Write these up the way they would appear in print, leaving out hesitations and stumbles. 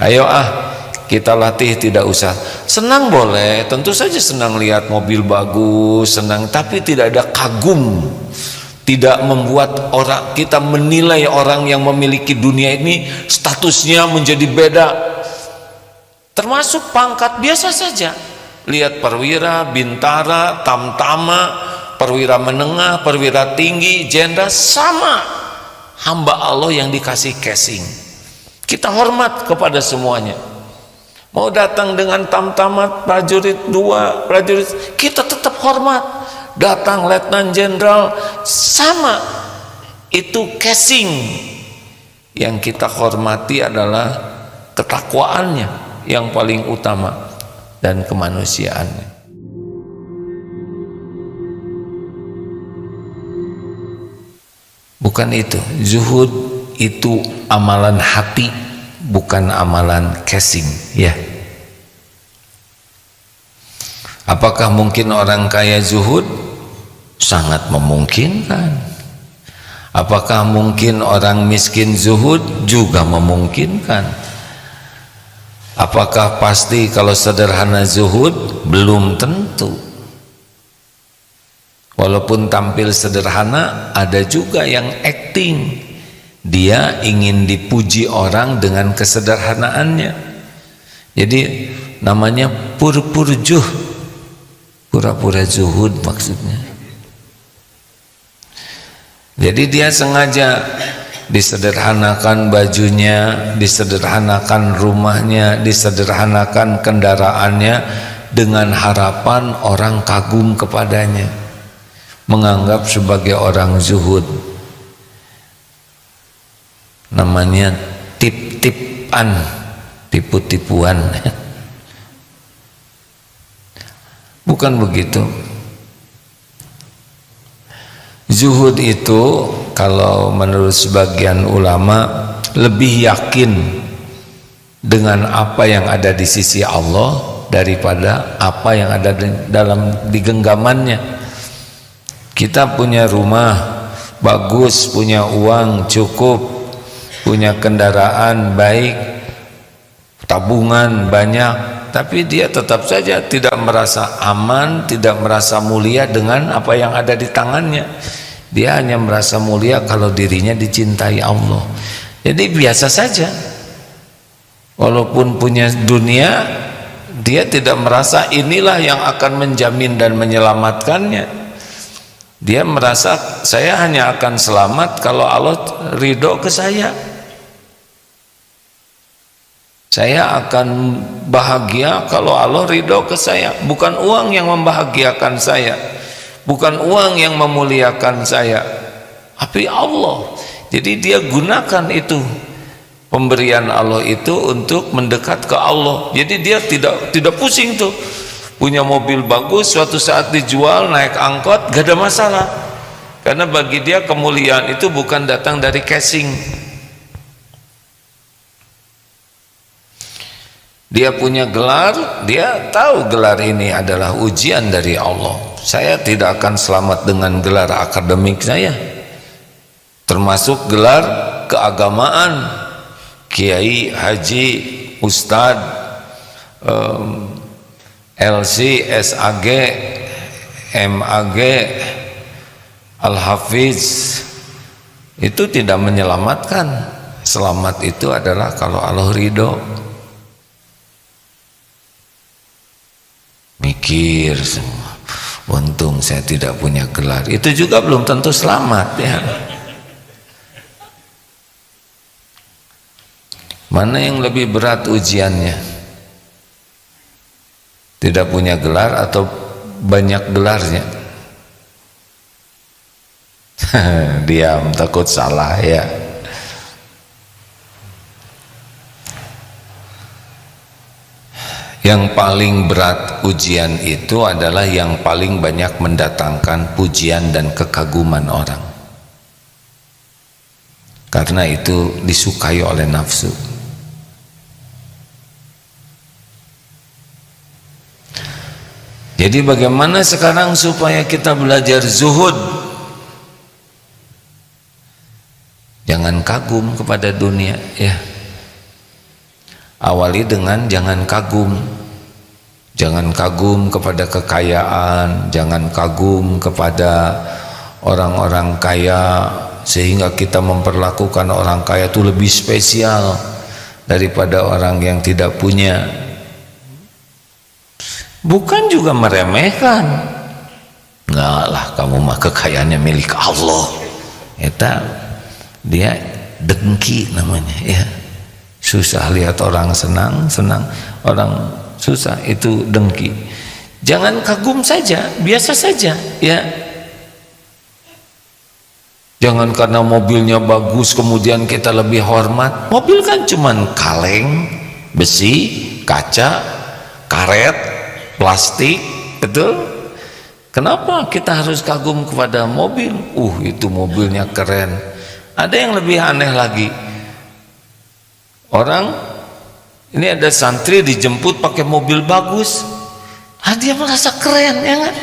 Ayo kita latih, tidak usah senang, boleh tentu saja senang lihat mobil bagus, senang, tapi tidak ada kagum, tidak membuat orang kita menilai orang yang memiliki dunia ini statusnya menjadi beda, termasuk pangkat biasa saja. Lihat perwira, bintara, tamtama, perwira menengah, perwira tinggi, jenderal, sama hamba Allah yang dikasih casing. Kita hormat kepada semuanya. Mau datang dengan tamtama prajurit 2, prajurit, kita tetap hormat. Datang letnan jenderal, sama, itu casing. Yang kita hormati adalah ketakwaannya yang paling utama dan kemanusiaannya. Bukan itu. Zuhud itu amalan hati, bukan amalan casing, ya. Apakah mungkin orang kaya zuhud? Sangat memungkinkan. Apakah mungkin orang miskin zuhud? Juga memungkinkan. Apakah pasti kalau sederhana zuhud? Belum tentu. Walaupun tampil sederhana, ada juga yang acting. Dia ingin dipuji orang dengan kesederhanaannya. Jadi namanya pur-purjuh, pura-pura zuhud maksudnya. Jadi dia sengaja disederhanakan bajunya, disederhanakan rumahnya, disederhanakan kendaraannya dengan harapan orang kagum kepadanya, menganggap sebagai orang zuhud. Namanya tip-tipan, tipu-tipuan. Bukan begitu. Zuhud itu kalau menurut sebagian ulama lebih yakin dengan apa yang ada di sisi Allah daripada apa yang ada di genggamannya. Kita punya rumah bagus, punya uang cukup, punya kendaraan baik, tabungan banyak, tapi dia tetap saja tidak merasa aman, tidak merasa mulia dengan apa yang ada di tangannya. Dia hanya merasa mulia kalau dirinya dicintai Allah. Jadi biasa saja. Walaupun punya dunia, dia tidak merasa inilah yang akan menjamin dan menyelamatkannya. Dia merasa saya hanya akan selamat kalau Allah ridho ke saya. Saya akan bahagia kalau Allah ridho ke saya. Bukan uang yang membahagiakan saya, bukan uang yang memuliakan saya, tapi Allah. Jadi dia gunakan itu, pemberian Allah itu untuk mendekat ke Allah. Jadi dia tidak pusing tuh. Punya mobil bagus, suatu saat dijual, naik angkot, gak ada masalah. Karena bagi dia kemuliaan itu bukan datang dari casing. Dia punya gelar, dia tahu gelar ini adalah ujian dari Allah. Saya tidak akan selamat dengan gelar akademik saya, termasuk gelar keagamaan, kiai, haji, ustad, LC, SAG, MAG, Al-Hafiz. Itu tidak menyelamatkan. Selamat itu adalah kalau Allah ridho. Mikir semua, untung saya tidak punya gelar. Itu juga belum tentu selamat, ya. Mana yang lebih berat ujiannya? Tidak punya gelar atau banyak gelarnya? Diam, takut salah, ya. Yang paling berat ujian itu adalah yang paling banyak mendatangkan pujian dan kekaguman orang, karena itu disukai oleh nafsu. Jadi bagaimana sekarang supaya kita belajar zuhud? Jangan kagum kepada dunia, ya. Awali dengan jangan kagum. Jangan kagum kepada kekayaan, jangan kagum kepada orang-orang kaya sehingga kita memperlakukan orang kaya itu lebih spesial daripada orang yang tidak punya. Bukan juga meremehkan. Enggak lah, kamu mah kekayaannya milik Allah. Eta dia dengki namanya ya. Susah lihat orang senang, orang susah, itu dengki. Jangan kagum saja, biasa saja ya. Jangan karena mobilnya bagus kemudian kita lebih hormat. Mobil kan cuman kaleng, besi, kaca, karet, plastik, betul? Kenapa kita harus kagum kepada mobil? Itu mobilnya keren. Ada yang lebih aneh lagi. Orang ini ada santri dijemput pakai mobil bagus, dia merasa keren ya kan?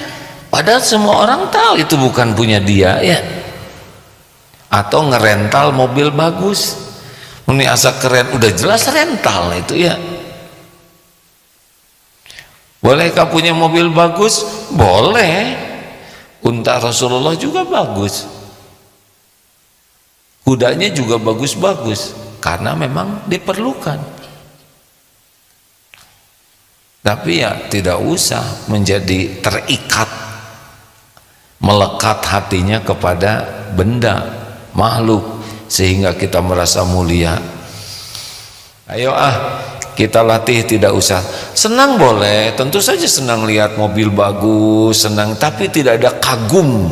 Padahal semua orang tahu itu bukan punya dia ya. Atau ngerental mobil bagus, ini asa keren, udah jelas rental itu ya. Bolehkah punya mobil bagus? Boleh. Unta Rasulullah juga bagus, kudanya juga bagus-bagus karena memang diperlukan. Tapi ya tidak usah menjadi terikat, melekat hatinya kepada benda, makhluk, sehingga kita merasa mulia. Ayo kita latih, tidak usah. Senang boleh, tentu saja senang lihat mobil bagus, senang, tapi tidak ada kagum.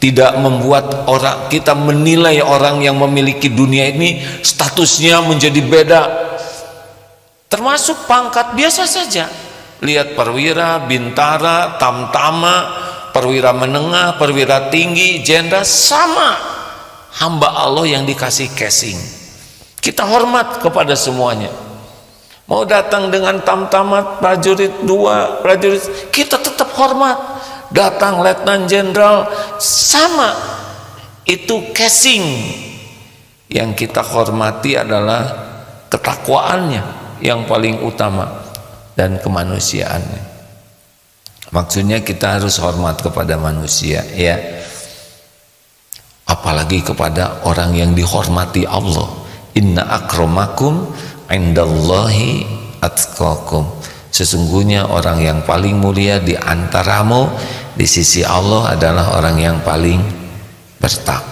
Tidak membuat orang kita menilai orang yang memiliki dunia ini statusnya menjadi beda. Termasuk pangkat biasa saja. Lihat perwira, bintara, tamtama, perwira menengah, perwira tinggi, jenderal, sama hamba Allah yang dikasih casing. Kita hormat kepada semuanya. Mau datang dengan tamtama, prajurit 2, prajurit, kita tetap hormat. Datang letnan jenderal, sama, itu casing. Yang kita hormati adalah ketakwaannya yang paling utama dan kemanusiaannya. Maksudnya kita harus hormat kepada manusia ya, apalagi kepada orang yang dihormati Allah. Inna akramakum indallahi atqakum. Sesungguhnya orang yang paling mulia di antaramu di sisi Allah adalah orang yang paling bertakwa.